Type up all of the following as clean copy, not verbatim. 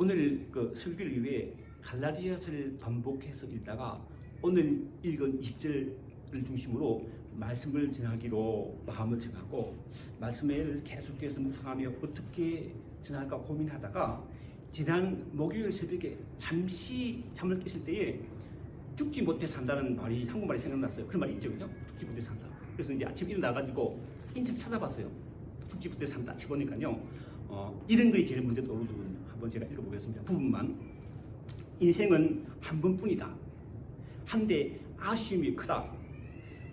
오늘 그 설교를 위해 갈라디아서를 반복해서 읽다가 오늘 읽은 20절을 중심으로 말씀을 전하기로 마음을 정하고 말씀을 계속해서 묵상하며 어떻게 전할까 고민하다가 지난 목요일 새벽에 잠시 잠을 깼을 때에 죽지 못해 산다는 말이 한국말이 생각났어요. 그런 말이 있죠, 그죠? 죽지 못해 산다. 그래서 이제 아침에 일어나가지고 인터넷 찾아봤어요. 죽지 못해 산다 쳐보니까요. 이런 글이 제일 먼저 떠오르는 한번 제가 읽어보겠습니다. 부분만. 인생은 한 번뿐이다. 한데 아쉬움이 크다.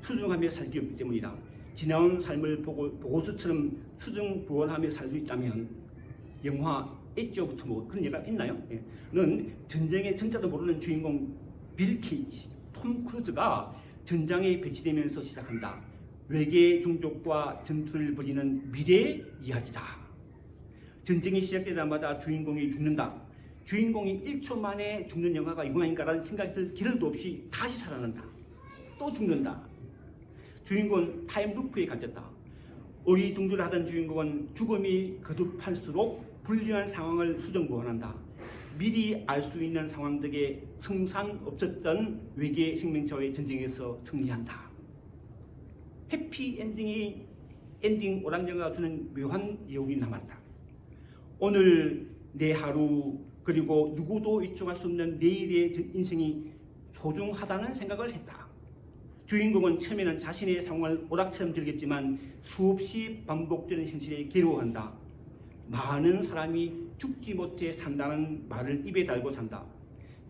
수중하며 살기 없기 때문이다. 지나온 삶을 보고서처럼 수중부원하며 살 수 있다면 영화 엣지오브 투모 그런 얘기가 있나요? 예. 는 전쟁의 전자도 모르는 주인공 빌 케이지, 톰 크루즈가 전장에 배치되면서 시작한다. 외계 종족과 전투를 벌이는 미래 이야기다. 전쟁이 시작되자마자 주인공이 죽는다. 주인공이 1초 만에 죽는 영화가 이거인가라는 생각이 들 기회도 없이 다시 살아난다. 또 죽는다. 주인공은 타임루프에 갇혔다. 어리둥절하던 주인공은 죽음이 거듭할수록 불리한 상황을 수정보완한다. 미리 알 수 있는 상황들에 승산 없었던 외계 생명체와의 전쟁에서 승리한다. 해피 엔딩 오락영화가 주는 묘한 여운이 남았다. 오늘 내 하루 그리고 누구도 이쪽할 수 없는 내일의 인생이 소중하다는 생각을 했다. 주인공은 처음에는 자신의 상황을 오락처럼 들겠지만 수없이 반복되는 현실에 괴로워한다. 많은 사람이 죽지 못해 산다는 말을 입에 달고 산다.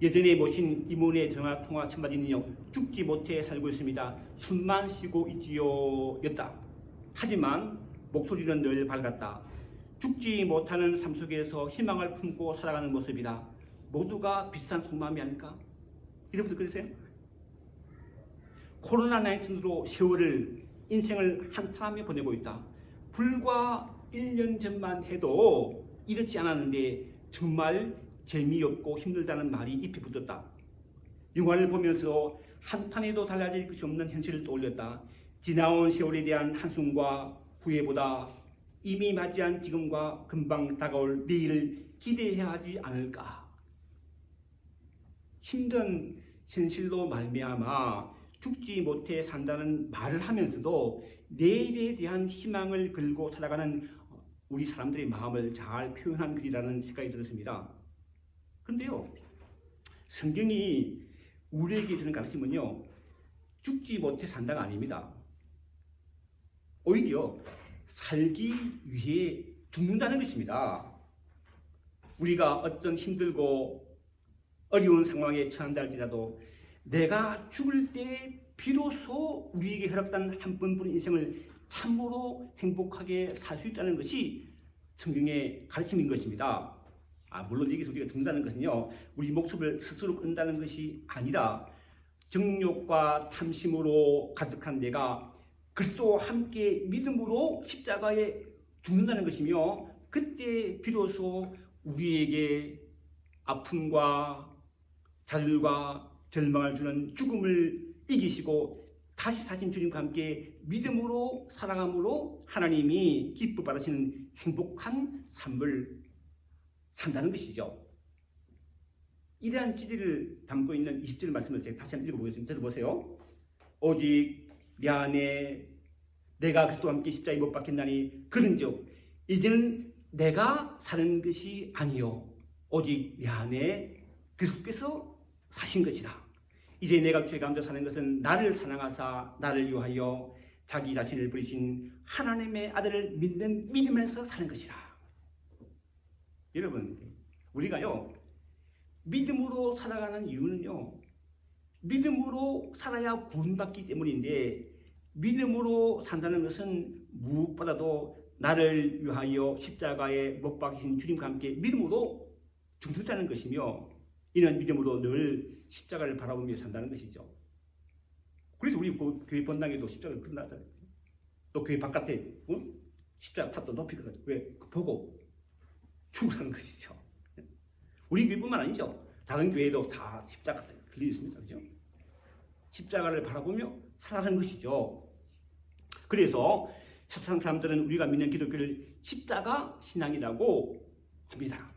예전에 모신 이모의 전화통화 첫마디는요. 죽지 못해 살고 있습니다. 숨만 쉬고 있지요 였다. 하지만 목소리는 늘 밝았다. 죽지 못하는 삶 속에서 희망을 품고 살아가는 모습이다. 모두가 비슷한 속마음이 아닐까? 여러분들 그러세요? 코로나19로 세월을 인생을 한탄하며 보내고 있다. 불과 1년 전만 해도 이렇지 않았는데 정말 재미없고 힘들다는 말이 잎이 붙었다. 영화를 보면서 한탄해도 달라질 것이 없는 현실을 떠올렸다. 지나온 세월에 대한 한숨과 후회보다 이미 맞이한 지금과 금방 다가올 내일을 기대해야 하지 않을까. 힘든 현실로 말미암아 죽지 못해 산다는 말을 하면서도 내일에 대한 희망을 걸고 살아가는 우리 사람들의 마음을 잘 표현한 글이라는 생각이 들었습니다. 그런데요, 성경이 우리에게 주는 가르침은요, 죽지 못해 산다가 아닙니다. 오히려 살기 위해 죽는다는 것입니다. 우리가 어떤 힘들고 어려운 상황에 처한다 할지라도 내가 죽을 때 비로소 우리에게 허락된 한 번뿐인 인생을 참으로 행복하게 살 수 있다는 것이 성경의 가르침인 것입니다. 물론 여기서 우리가 죽는다는 것은요, 우리 목숨을 스스로 끊는다는 것이 아니라 정욕과 탐심으로 가득한 내가 그리스도와 함께 믿음으로 십자가에 죽는다는 것이며, 그때 비로소 우리에게 아픔과 좌절과 절망을 주는 죽음을 이기시고 다시 사신 주님과 함께 믿음으로 살아감으로 하나님이 기뻐 받으시는 행복한 삶을 산다는 것이죠. 이러한 진리를 담고 있는 20절 말씀을 제가 다시 한번 읽어보겠습니다. 들어보세요. 오직 내 안에 내가 그리스도와 함께 십자가에 못 박혔나니 그런즉 이제는 내가 사는 것이 아니요 오직 내 안에 그리스도께서 사신 것이라. 이제 내가 죄 가운데 사는 것은 나를 사랑하사 나를 위하여 자기 자신을 버리신 하나님의 아들을 믿으면서 사는 것이라. 여러분, 우리가요 믿음으로 살아가는 이유는요, 믿음으로 살아야 구원받기 때문인데, 믿음으로 산다는 것은 무엇보다도 나를 위하여 십자가에 못 박히신 주님과 함께 믿음으로 죽는다는 것이며, 이는 믿음으로 늘 십자가를 바라보며 산다는 것이죠. 그래서 우리 교회 본당에도 십자가를 끝나잖아요. 또 교회 바깥에 십자가 탑도 높이 그려가지고 왜? 보고 죽는 것이죠. 우리 교회뿐만 아니죠. 다른 교회도 다 십자가 걸려 있습니다. 그죠? 십자가를 바라보며 살아가는 것이죠. 그래서 세상 사람들은 우리가 믿는 기독교를 십자가 신앙이라고 합니다.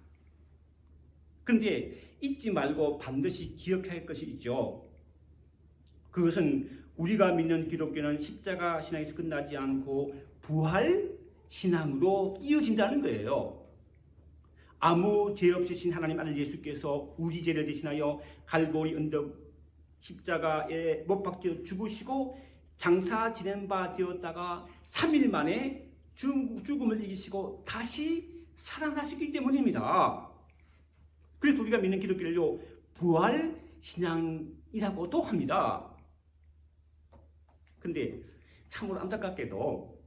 그런데 잊지 말고 반드시 기억해야 할 것이 있죠. 그것은 우리가 믿는 기독교는 십자가 신앙에서 끝나지 않고 부활 신앙으로 이어진다는 거예요. 아무 죄 없이 신 하나님 아들 예수께서 우리 죄를 대신하여 갈보리 언덕 십자가에 못 박혀 죽으시고 장사 지낸 바 되었다가 3일 만에 죽음을 이기시고 다시 살아나시기 때문입니다. 그래서 우리가 믿는 기독교를요, 부활 신앙이라고도 합니다. 근데 참으로 안타깝게도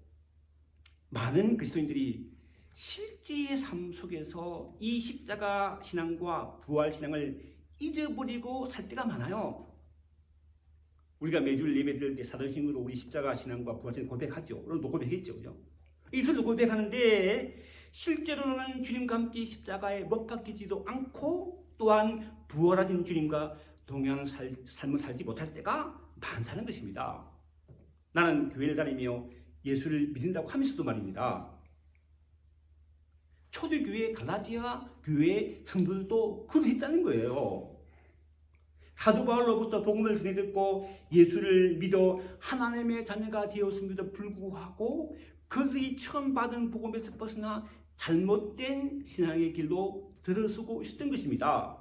많은 그리스도인들이 실제의 삶 속에서 이 십자가 신앙과 부활 신앙을 잊어버리고 살 때가 많아요. 우리가 매주 예배 드릴 때 사도신으로 우리 십자가 신앙과 부활 신앙 고백하죠. 오늘도 고백했죠. 그죠? 이들도 고백하는데 실제로는 주님과 함께 십자가에 못 박히지도 않고 또한 부활하신 주님과 동행하는 삶을 살지 못할 때가 많다는 것입니다. 나는 교회를 다니며 예수를 믿는다고 하면서도 말입니다. 초대교회 갈라디아 교회 성도들도 그러했다는 거예요. 사도 바울로부터 복음을 전해 듣고 예수를 믿어 하나님의 자녀가 되었음에도 불구하고 그들이 처음 받은 복음에서 벗어나 잘못된 신앙의 길로 들어서고 있었던 것입니다.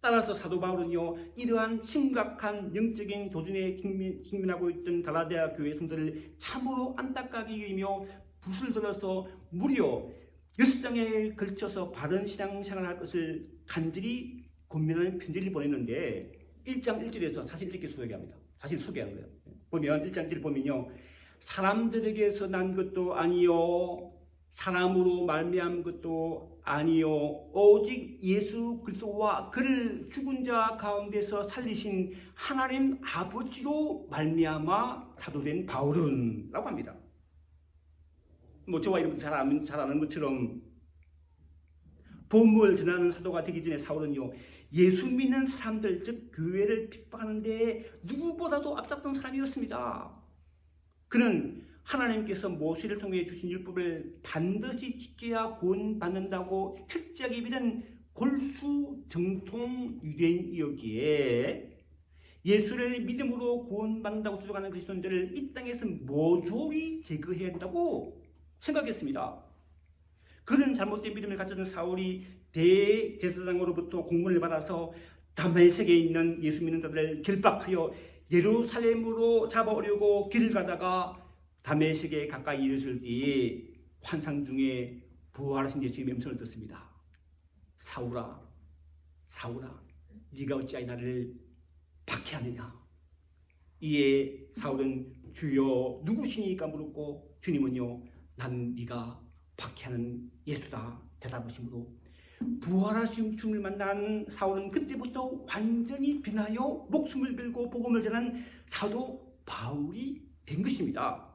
따라서 사도 바울은요, 이러한 심각한 영적인 도전에 직면하고 있던 갈라디아 교회 성도를 참으로 안타깝게 여기며 붓을 들어서 무려 6장에 걸쳐서 바른 신앙생활을 할 것을 간절히 고민하는 편지를 보냈는데 1장 1절에서 사실 이렇게 소개합니다. 사실 소개하는 거예요. 보면 1장 1절 보면요, 사람들에게서 난 것도 아니요 사람으로 말미암은 것도 아니요 오직 예수 그리스도와 그를 죽은 자 가운데서 살리신 하나님 아버지로 말미암아 사도된 바울은 라고 합니다. 뭐 저와 여러분 잘 아는 것처럼 복음을 전하는 사도가 되기 전에 사울은요, 예수 믿는 사람들, 즉 교회를 핍박하는데 누구보다도 앞섰던 사람이었습니다. 그는 하나님께서 모세를 통해 주신 율법을 반드시 지켜야 구원받는다고 철저하게 믿은 골수 정통 유대인이었기에 예수를 믿음으로 구원받는다고 주장하는 그리스도인들을 이 땅에서 모조리 제거해야 한다고 생각했습니다. 그런 잘못된 믿음을 가졌던 사울이 대제사장으로부터 공문을 받아서 다메섹에 있는 예수 믿는 자들을 결박하여 예루살렘으로 잡아오려고 길을 가다가 다메섹에 가까이 이르실 때에 환상 중에 부활하신 예수님의 음성을 듣습니다. 사울아, 사울아, 네가 어찌하여 나를 박해하느냐? 이에 사울은 주여 누구시니까 물었고 주님은요, 난 네가 박해하는 예수다 대답하시므로 부활하신 주님을 만난 사울은 그때부터 완전히 변하여 목숨을 걸고 복음을 전한 사도 바울이 된 것입니다.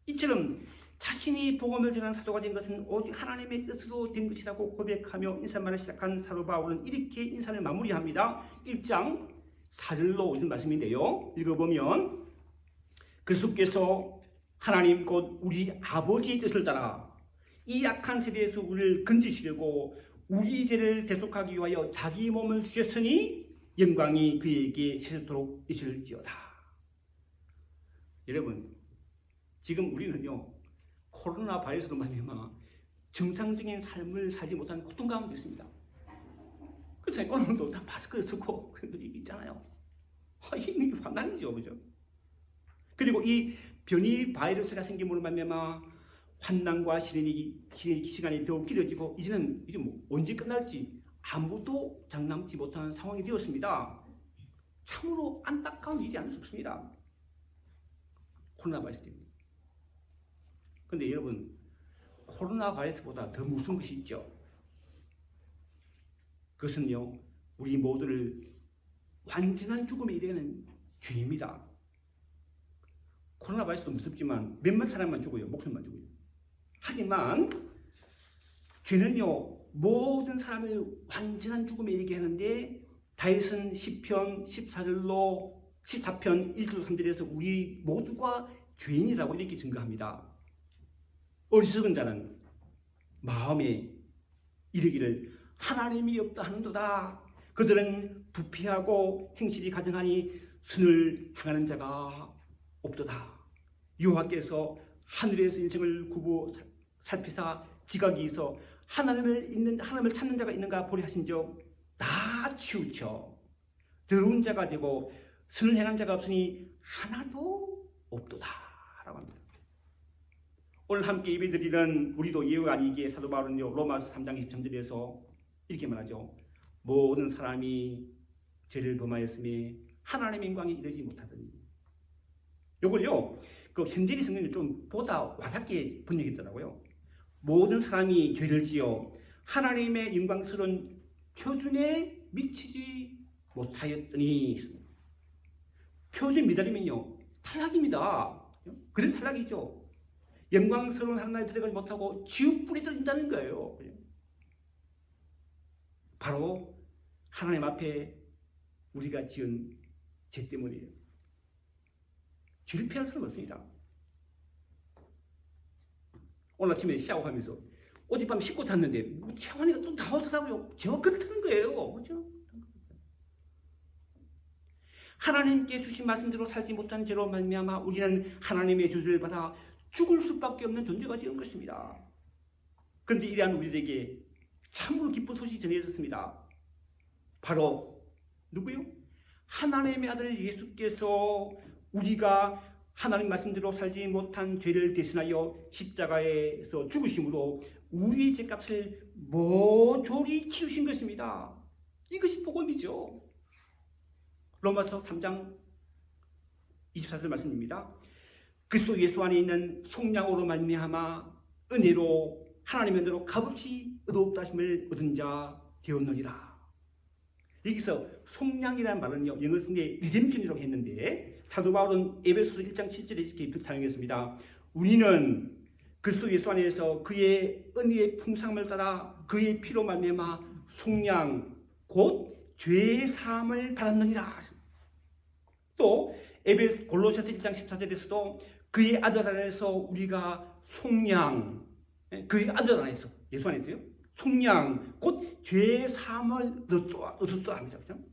이처럼 자신이 복음을 전한 사도가 된 것은 오직 하나님의 뜻으로 된 것이라고 고백하며 인사말을 시작한 사도 바울은 이렇게 인사를 마무리합니다. 1장 4절로 오신 말씀인데요, 읽어보면 그리스도께서 하나님 곧 우리 아버지의 뜻을 따라 이 악한 세대에서 우리를 건지시려고 우리 죄를 대속하기 위하여 자기 몸을 주셨으니 영광이 그에게 세세토록 있을지어다. 여러분, 지금 우리는요, 코로나 바이러스로 말미암아 정상적인 삶을 살지 못하는 고통 가운데 있습니다. 그래서 오늘도 다 마스크 쓰고 그런 일이 있잖아요. 이게 환난이죠, 그죠? 그리고 이 변이 바이러스가 생김으로 말미암아 환난과 시간이 더욱 길어지고 이제 뭐 언제 끝날지 아무도 장담치 못하는 상황이 되었습니다. 참으로 안타까운 일이 아닐 수 없습니다. 코로나 바이러스 때문에. 그런데 여러분, 코로나 바이러스보다 더 무서운 것이 있죠. 그것은요, 우리 모두를 완전한 죽음에 이르는 죄입니다. 코로나 바이러스도 무섭지만 몇몇 사람만 죽어요. 목숨만 죽어요. 하지만 죄는요, 모든 사람을 완전한 죽음에 이르게 하는데 다윗은 시편 14편 1절 3절에서 우리 모두가 죄인이라고 이렇게 증거합니다. 어리석은 자는 마음에 이르기를 하나님이 없다 하는도다. 그들은 부패하고 행실이 가증하니 선을 행하는 자가 없도다. 여호와께서 하늘에서 인생을 굽어 살피사 지각이 있어 하나님을 찾는 자가 있는가 보리 하신즉 다 치우쳐 더러운 자가 되고 선을 행한 자가 없으니 하나도 없도다 라고 합니다. 오늘 함께 예배드리는 우리도 예외가 아니기에 사도 바울은요 로마서 3장 23절에서 이렇게 말하죠. 모든 사람이 죄를 범하였으며 하나님의 영광에 이르지 못하더니. 요걸요 그 현대리 성경이 좀 보다 와닿게 번역했더라고요. 모든 사람이 죄를 지어 하나님의 영광스러운 표준에 미치지 못하였더니. 표준 미달이면요 탈락입니다. 그래서 탈락이죠. 영광스러운 하나님에 들어가지 못하고 지옥불에 떨어진다는 거예요. 바로 하나님 앞에 우리가 지은 죄 때문이에요. 죄를 피할 사람은 없습니다. 오늘 아침에 샤워하면서 어젯밤 씻고 잤는데 채원이가 또 나오더라고요. 제가 그렇다는 거예요. 그렇죠? 하나님께 주신 말씀대로 살지 못한 죄로 말미암아 우리는 하나님의 저주를 받아 죽을 수밖에 없는 존재가 되는 것입니다. 그런데 이러한 우리에게 참으로 기쁜 소식이 전해졌습니다. 바로 누구요? 하나님의 아들 예수께서 우리가 하나님 말씀대로 살지 못한 죄를 대신하여 십자가에서 죽으심으로 우리의 죄값을 모조리 치우신 것입니다. 이것이 복음이죠. 로마서 3장 24절 말씀입니다. 그리스도 예수 안에 있는 속량으로 말미암아 은혜로 하나님의 은혜로 값없이 의롭다 하심을 얻은 자 되었느니라. 여기서 속량이라는 말은요 영어 성경에 리뎀션이라고 했는데 사도 바울은 에베소서 1장 7절에 이렇게 찬양했습니다. 우리는 그리스도 예수 안에서 그의 은혜의 풍성함을 따라 그의 피로 말미암아 속량 곧 죄의 사함을 받았느니라. 또 골로새서 1장 14절에서도 그의 아들 안에서 우리가 속량, 그의 아들 안에서 예수 안에서요 속량 곧 죄의 사함을 얻었다 합니다. 그렇죠?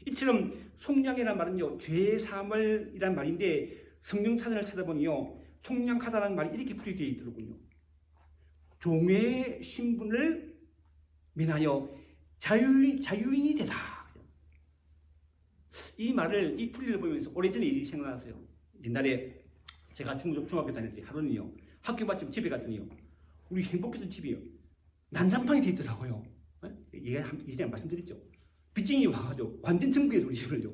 이처럼 속량이라는 말은요 죄의 사함을 이란 말인데 성경 사전을 찾아보니요 속량하다라는 말이 이렇게 풀이되어 있더군요. 종의 신분을 면하여 자유인이 되다. 이 말을 이 풀이를 보면서 오래전에 일이 생각났어요. 옛날에 제가 중학교 다닐 때 하루는요 학교 마치고 집에 갔더니요 우리 행복했던 집이요 난장판이 되어 있더라고요. 얘가 이전에 말씀드렸죠. 빚쟁이 와가지고 완전 천국에서 우리 집을요.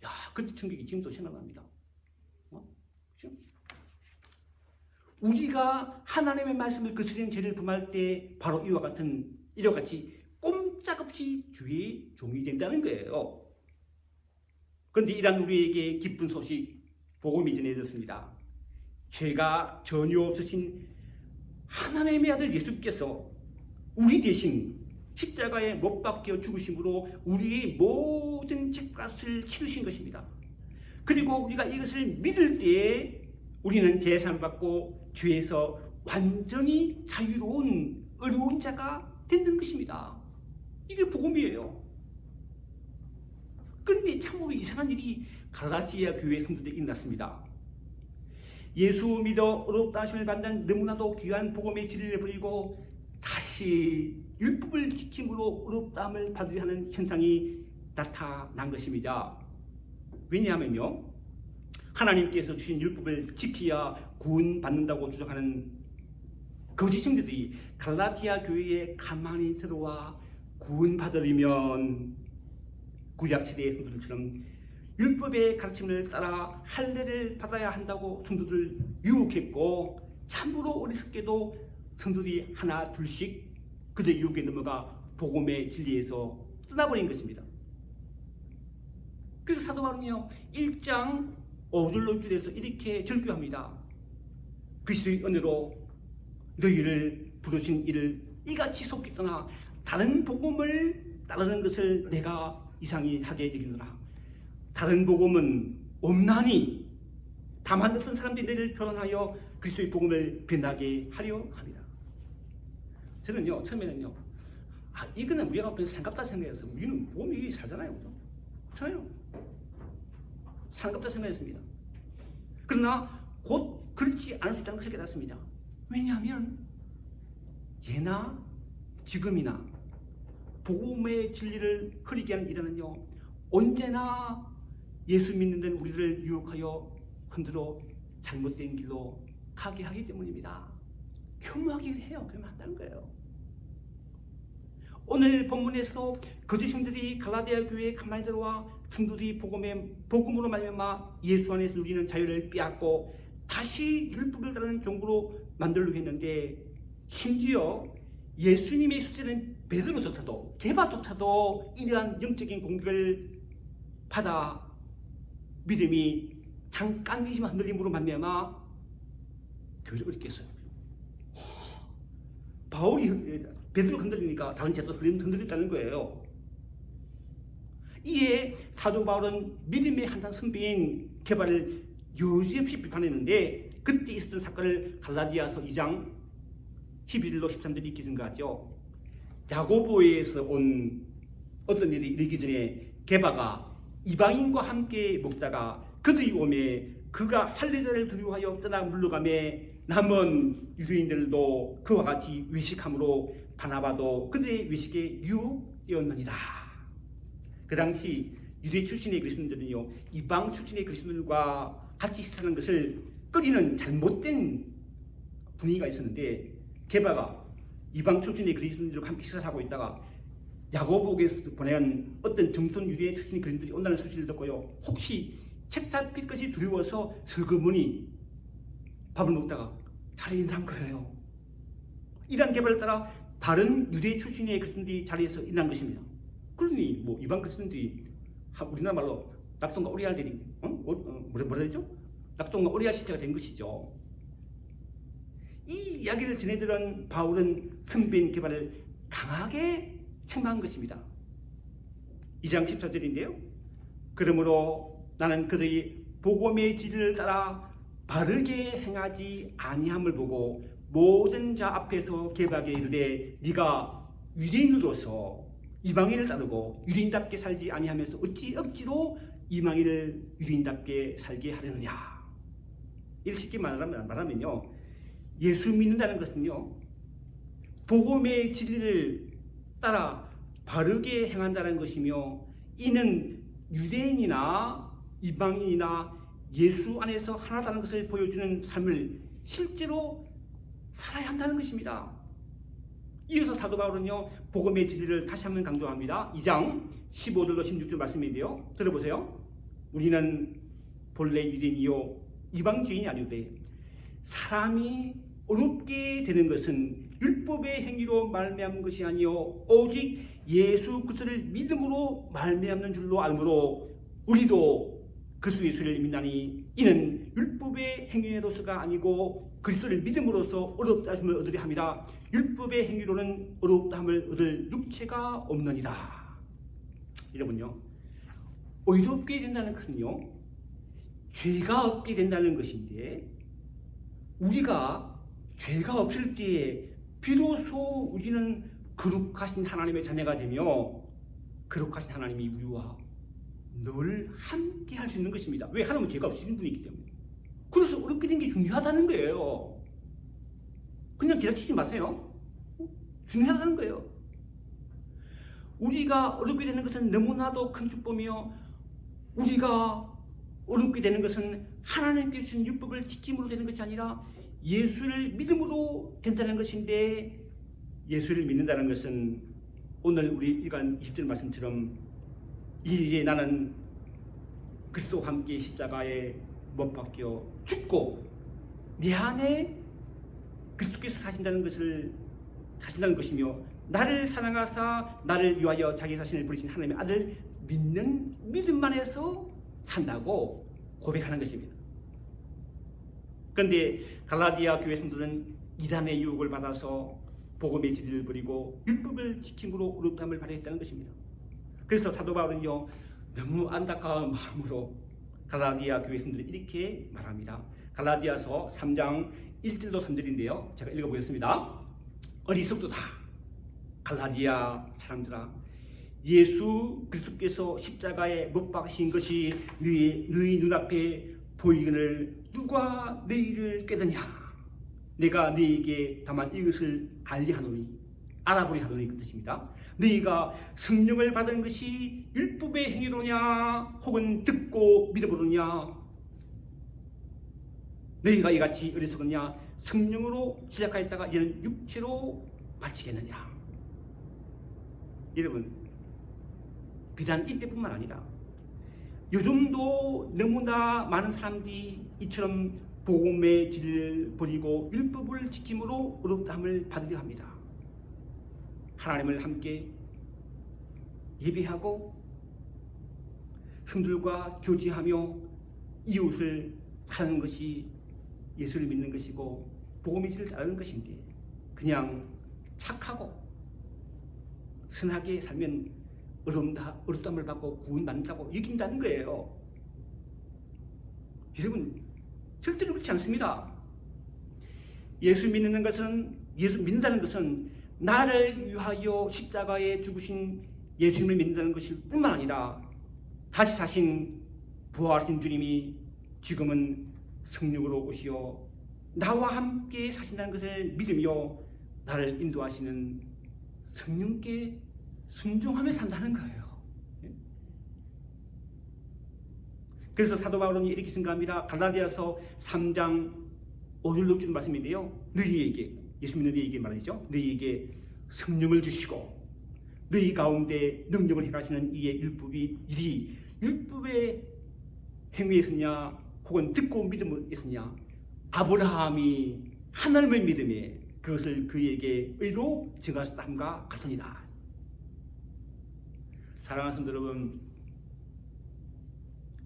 야, 그때 천국이 지금도 생각납니다. 그렇죠? 우리가 하나님의 말씀을 거스르는 죄를 범할 때 바로 이와 같이 꼼짝없이 주의 종이 된다는 거예요. 그런데 이런 우리에게 기쁜 소식, 복음이 전해졌습니다. 죄가 전혀 없으신 하나님의 아들 예수께서 우리 대신 십자가에 못 박혀 죽으심으로 우리의 모든 죄값을 치르신 것입니다. 그리고 우리가 이것을 믿을 때에 우리는 제사를 받고 죄에서 완전히 자유로운 의로운 자가 되는 것입니다. 이게 복음이에요. 그런데 참으로 이상한 일이 갈라디아 교회 성도들에게 일어났습니다. 예수 믿어 의롭다 하심을 받는 너무나도 귀한 복음의 진리를 버리고 다시 율법을 지킴으로 의롭다함을 받으려 하는 현상이 나타난 것입니다. 왜냐하면요 하나님께서 주신 율법을 지켜야 구원받는다고 주장하는 거짓 성도들이 갈라디아 교회에 가만히 들어와 구원받으려면 구약시대의 성도들처럼 율법의 가르침을 따라 할례를 받아야 한다고 성도들 유혹했고 참으로 어리석게도 성도들이 하나 둘씩 그들의 유혹에 넘어가 복음의 진리에서 떠나버린 것입니다. 그래서 사도 바울은요 1장 5절로 6절에서 이렇게 절규합니다. 그리스도의 은혜로 너희를 부르신 이를 이같이 속히 떠나 다른 복음을 따르는 것을 내가 이상히 하게 여기노라. 다른 복음은 없나니 다만 어떤 사람들이 너희를 변환하여 그리스도의 복음을 변하게 하려 합니다. 저는요 처음에는요 이거는 우리가 어떤 상갑다 생각해서 우리는 몸이 살잖아요, 그죠? 그렇잖아요. 상갑다 생각했습니다. 그러나 곧 그렇지 않을 수 있다는 것을 깨닫습니다. 왜냐하면 예나 지금이나 복음의 진리를 흐리게 하는 일은요 언제나 예수 믿는 데는 우리를 유혹하여 흔들어 잘못된 길로 가게 하기 때문입니다. 교묘하게 해요. 그러면 한다는 거예요. 오늘 본문에서 거짓신들이 갈라디아 교회에 가만히 들어와 성도들이 복음으로 말미암아 예수 안에서 누리는 자유를 빼앗고 다시 율법을 따르는 종으로 만들려고 했는데 심지어 예수님의 수제는 베드로조차도 게바조차도 이러한 영적인 공격을 받아 믿음이 잠깐 믿음 흔들림으로 말미암아 교회를 어렵게 했어요. 바울이 베드로 흔들리니까 다른 제도 흔들렸다는 거예요. 이에 사도 바울은 믿음의 한상 선배인 게바를 여지없이 비판했는데 그때 있었던 사건을 갈라디아서 2장 11로 13절이 있기 전까지요. 야고보에서 온 어떤 일이 일기 전에 게바가 이방인과 함께 먹다가 그들이 오매 그가 할례자를 두려워하여 떠나 물러가매 남은 유대인들도 그와 같이 외식함으로 바나바도 그들의 외식에 유혹되었느니라. 그 당시 유대 출신의 그리스도인들은요 이방 출신의 그리스도인들과 같이 식사하는 것을 꺼리는 잘못된 분위기가 있었는데 게바가 이방 출신의 그리스도인들과 함께 식사를 하고 있다가 야고보에서 보낸 어떤 정통 유대 출신의 그리스도인들이 온다는 소식을 듣고요 혹시 책 잡힐 것이 두려워서 슬그머니 밥을 먹다가 자리에 일어난 거예요. 이러한 계발을 따라 다른 유대 출신의 그리스도인들이 자리에서 일어난 것입니다. 그러니 뭐 이방 그리스도인들이 우리나라 말로 낙동과 오리알들이 뭐라 되죠? 낙동과 오리알 시대가 된 것이죠. 이 이야기를 전해들은 바울은 선배인 계발을 강하게 책망한 것입니다. 2장 14절인데요. 그러므로 나는 그들이 복음의 진리를 따라 바르게 행하지 아니함을 보고 모든 자 앞에서 게바에게 이르되 네가 유대인으로서 이방인을 따르고 유대인답게 살지 아니하면서 어찌 억지로 이방인을 유대인답게 살게 하려느냐. 이를 쉽게 말하면요 예수 믿는다는 것은요 복음의 진리를 따라 바르게 행한다는 것이며 이는 유대인이나 이방인이나 예수 안에서 하나다는 것을 보여주는 삶을 실제로 살아야 한다는 것입니다. 이어서 사도 바울은요 복음의 진리를 다시 한번 강조합니다. 2장 15절로 16절 말씀인데요. 들어보세요. 우리는 본래 유대인이요 이방주인이 아니오되 사람이 어렵게 되는 것은 율법의 행위로 말미암은 것이 아니요 오직 예수 그리스도를 믿음으로 말미암는 줄로 알므로 우리도 그리스도 예수를 믿나니 이는 율법의 행위로서가 아니고 그리스도를 믿음으로써 어렵다 함을 얻으려 함이라. 율법의 행위로는 어렵다 함을 얻을 육체가 없느니라. 여러분요 어렵게 된다는 것은요 죄가 없게 된다는 것인데 우리가 죄가 없을 때에 비로소 우리는 거룩하신 하나님의 자녀가 되며 거룩하신 하나님이 우리와 늘 함께 할 수 있는 것입니다. 왜? 하나님은 죄가 없으신 분이기 때문에. 그래서 어렵게 된 게 중요하다는 거예요. 그냥 지나치지 마세요. 중요하다는 거예요. 우리가 어렵게 되는 것은 너무나도 큰 축복이며 우리가 어렵게 되는 것은 하나님께 주신 율법을 지킴으로 되는 것이 아니라 예수를 믿음으로 된다는 것인데 예수를 믿는다는 것은 오늘 우리 일간 20절 말씀처럼 이제 나는 그리스도와 함께 십자가에 못 박혀 죽고 내 안에 그리스도께서 사신다는 것이며 나를 사랑하사 나를 위하여 자기 자신을 부리신 하나님의 아들 믿는 믿음만 해서 산다고 고백하는 것입니다. 그런데 갈라디아 교회 성도는 이단의 유혹을 받아서 복음의 진리를 버리고 율법을 지킴으로 어렵다함을 발휘했다는 것입니다. 그래서 사도 바울은요 너무 안타까운 마음으로 갈라디아 교회 성도들이 이렇게 말합니다. 갈라디아서 3장 1절로 3절인데요. 제가 읽어보겠습니다. 어리석도다. 갈라디아 사람들아, 예수 그리스도께서 십자가에 못 박히신 것이 너희 눈앞에 보이거늘 누가 너희를 깨드냐. 내가 너희에게 다만 이것을 알아보리 하노니 그 뜻입니다. 너희가 성령을 받은 것이 율법의 행위로냐 혹은 듣고 믿음으로냐. 너희가 이같이 어리석었냐. 성령으로 시작하였다가 이제는 육체로 마치겠느냐. 여러분, 비단 이때뿐만 아니라 요즘도 너무나 많은 사람들이 이처럼 복음의 질을 버리고 율법을 지킴으로 어렵다함을 받으려 합니다. 하나님을 함께 예배하고 성들과 교제하며 이웃을 사는 것이 예수를 믿는 것이고 복음의 질을 따르는 것인데, 그냥 착하고 선하게 살면 어렵다함을 받고 구원받는다고 여긴다는 거예요. 여러분, 절대로 그렇지 않습니다. 예수 믿는다는 것은 나를 위하여 십자가에 죽으신 예수님을 믿는다는 것일 뿐만 아니라 다시 사신 부활하신 주님이 지금은 성령으로 오시어 나와 함께 사신다는 것을 믿으며 나를 인도하시는 성령께 순종하며 산다는 거예요. 그래서 사도 바울은 이렇게 생각합니다. 갈라디아서 3장 5절 6절 말씀인데요. 너희에게, 예수 믿는 너희에게 말이죠. 너희에게 성령을 주시고 너희 가운데 능력을 행하시는 이의 율법의 행위에 있으냐 혹은 듣고 믿음에 있으냐. 아브라함이 하나님을 믿음에 그것을 그에게 의로 증하셨다함과 같으니라. 사랑하는 성도 여러분,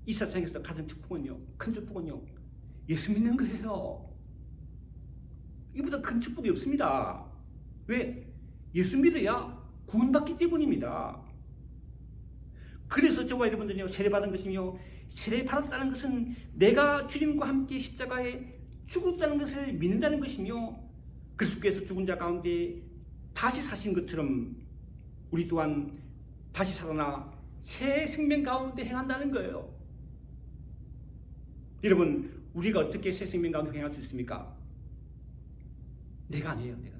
이 세상에서 가장 큰 축복은요, 예수 믿는 거예요. 이보다 큰 축복이 없습니다. 왜? 예수 믿어야 구원받기 때문입니다. 그래서 저와 여러분들이요, 세례받은 것이며, 세례받았다는 것은 내가 주님과 함께 십자가에 죽었다는 것을 믿는다는 것이며, 그리스도께서 죽은 자 가운데 다시 사신 것처럼 우리 또한 다시 살아나 새 생명 가운데 행한다는 거예요. 여러분, 우리가 어떻게 새 생명 가운데 행할 수 있습니까? 내가 아니에요. 내가.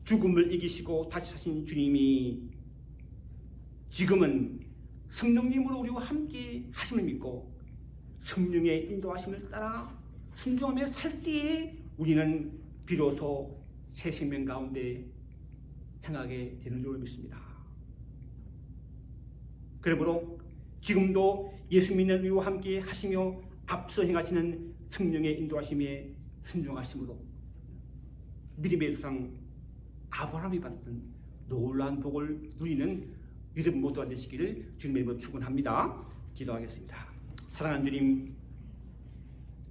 죽음을 이기시고 다시 사신 주님이 지금은 성령님으로 우리와 함께 하심을 믿고 성령의 인도하심을 따라 순종하며 살 때에 우리는 비로소 새 생명 가운데 행하게 되는 줄 믿습니다. 그러므로 지금도 예수 믿는 우리와 함께 하시며 앞서 행하시는 성령의 인도하심에 순종하심으로 믿음의 수상 아브라함이 받았던 놀라운 복을 누리는 여러분 모두가 되시기를 주님의 이름으로 축원합니다. 기도하겠습니다. 사랑하는 주님,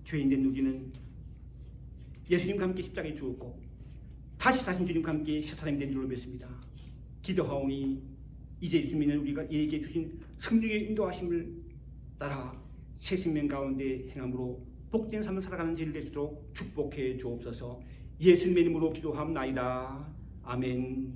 죄인된 우리는 예수님과 함께 십자가에 죽었고 다시 사신 주님과 함께 새 사람이 된 줄로 믿습니다. 기도하오니 이제 예수 믿는 우리에게 주신 성령의 인도하심을 따라 새 생명 가운데 행함으로 복된 삶을 살아가는 질 되도록 축복해 주옵소서. 예수님의 이름으로 기도합나이다. 아멘.